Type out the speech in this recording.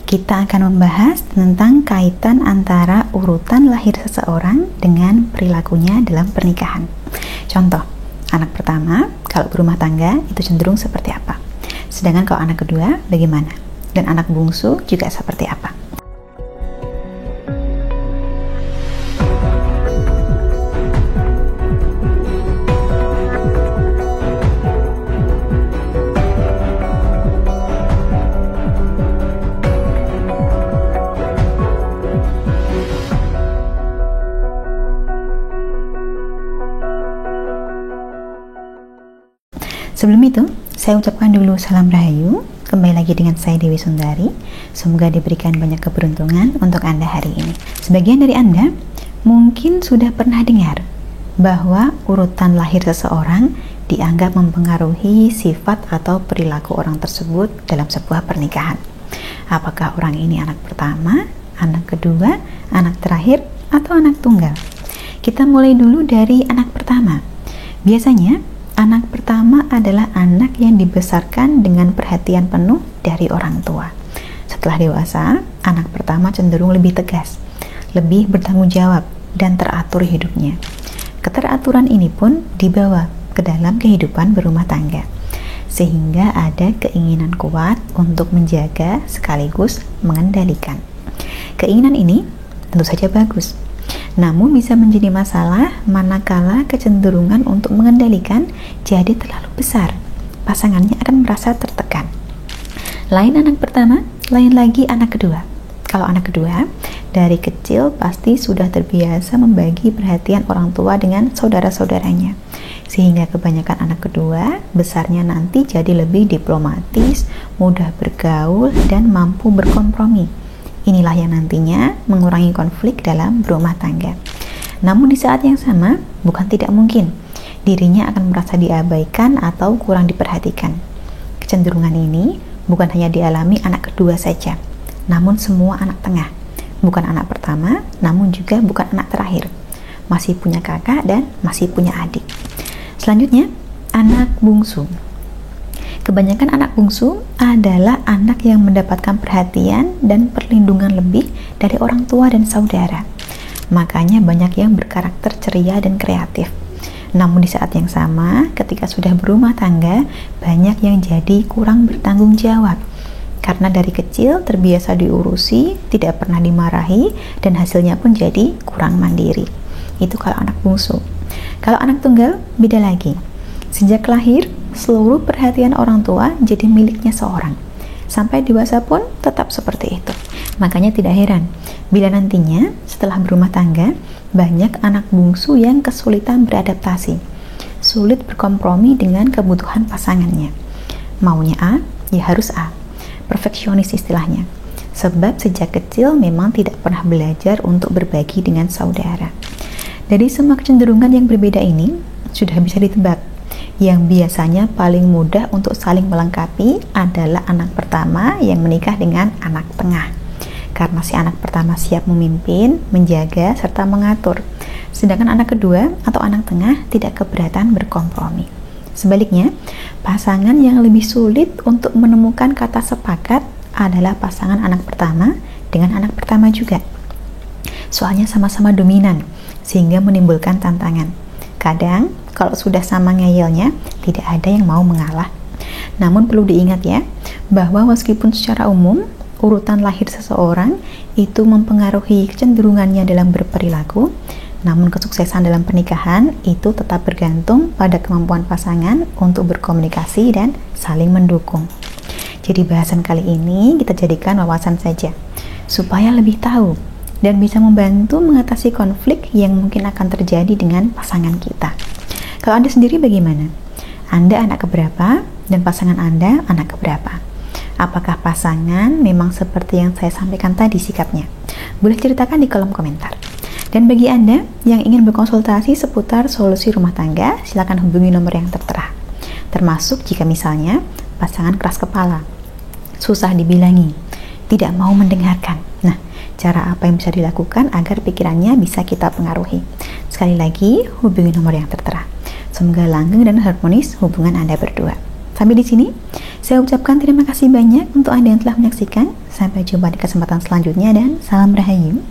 Kita akan membahas tentang kaitan antara urutan lahir seseorang dengan perilakunya dalam pernikahan. Contoh, anak pertama kalau berumah tangga itu cenderung seperti apa? Sedangkan kalau anak kedua bagaimana? Dan anak bungsu juga seperti apa? Sebelum itu, saya ucapkan dulu salam rahayu. Kembali lagi dengan saya Dewi Sundari. Semoga diberikan banyak keberuntungan untuk Anda hari ini. Sebagian dari Anda mungkin sudah pernah dengar bahwa urutan lahir seseorang dianggap mempengaruhi sifat atau perilaku orang tersebut dalam sebuah pernikahan. Apakah orang ini anak pertama, anak kedua, anak terakhir, atau anak tunggal? Kita mulai dulu dari anak pertama. Biasanya anak pertama adalah anak yang dibesarkan dengan perhatian penuh dari orang tua. Setelah dewasa, anak pertama cenderung lebih tegas, lebih bertanggung jawab, dan teratur hidupnya. Keteraturan ini pun dibawa ke dalam kehidupan berumah tangga, sehingga ada keinginan kuat untuk menjaga sekaligus mengendalikan. Keinginan ini tentu saja bagus, namun bisa menjadi masalah manakala kecenderungan untuk mengendalikan jadi terlalu besar. Pasangannya akan merasa tertekan. Lain anak pertama, lain lagi anak kedua. Kalau anak kedua, dari kecil pasti sudah terbiasa membagi perhatian orang tua dengan saudara-saudaranya. Sehingga kebanyakan anak kedua, besarnya nanti jadi lebih diplomatis, mudah bergaul, dan mampu berkompromi. Inilah yang nantinya mengurangi konflik dalam berumah tangga. Namun di saat yang sama, bukan tidak mungkin dirinya akan merasa diabaikan atau kurang diperhatikan. Kecenderungan ini bukan hanya dialami anak kedua saja, namun semua anak tengah. Bukan anak pertama, namun juga bukan anak terakhir. Masih punya kakak dan masih punya adik. Selanjutnya, anak bungsu. Kebanyakan anak bungsu adalah anak yang mendapatkan perhatian dan perlindungan lebih dari orang tua dan saudara. Makanya banyak yang berkarakter ceria dan kreatif. Namun di saat yang sama, ketika sudah berumah tangga, banyak yang jadi kurang bertanggung jawab. Karena dari kecil terbiasa diurusi, tidak pernah dimarahi, dan hasilnya pun jadi kurang mandiri. Itu kalau anak bungsu. Kalau anak tunggal, beda lagi. Sejak lahir, seluruh perhatian orang tua jadi miliknya seorang. Sampai dewasa pun tetap seperti itu. Makanya tidak heran bila nantinya setelah berumah tangga, banyak anak bungsu yang kesulitan beradaptasi, sulit berkompromi dengan kebutuhan pasangannya. Maunya A, ya harus A. Perfeksionis istilahnya. Sebab sejak kecil memang tidak pernah belajar untuk berbagi dengan saudara. Dari semua kecenderungan yang berbeda ini, sudah bisa ditebak. Yang biasanya paling mudah untuk saling melengkapi adalah anak pertama yang menikah dengan anak tengah. Karena si anak pertama siap memimpin, menjaga, serta mengatur. Sedangkan anak kedua atau anak tengah tidak keberatan berkompromi. Sebaliknya, pasangan yang lebih sulit untuk menemukan kata sepakat adalah pasangan anak pertama dengan anak pertama juga. Soalnya sama-sama dominan, sehingga menimbulkan tantangan. Kadang, kalau sudah sama ngeyelnya, tidak ada yang mau mengalah. Namun perlu diingat ya, bahwa meskipun secara umum, urutan lahir seseorang itu mempengaruhi kecenderungannya dalam berperilaku, namun kesuksesan dalam pernikahan itu tetap bergantung pada kemampuan pasangan untuk berkomunikasi dan saling mendukung. Jadi bahasan kali ini kita jadikan wawasan saja, supaya lebih tahu dan bisa membantu mengatasi konflik yang mungkin akan terjadi dengan pasangan kita. Kalau Anda sendiri bagaimana? Anda anak keberapa dan pasangan Anda anak keberapa? Apakah pasangan memang seperti yang saya sampaikan tadi sikapnya? Boleh ceritakan di kolom komentar. Dan bagi Anda yang ingin berkonsultasi seputar solusi rumah tangga, silakan hubungi nomor yang tertera. Termasuk jika misalnya pasangan keras kepala, susah dibilangi, tidak mau mendengarkan. Nah, cara apa yang bisa dilakukan agar pikirannya bisa kita pengaruhi? Sekali lagi, hubungi nomor yang tertera. Semoga langgeng dan harmonis hubungan Anda berdua. Sampai di sini, saya ucapkan terima kasih banyak untuk Anda yang telah menyaksikan. Sampai jumpa di kesempatan selanjutnya dan salam Rahayu.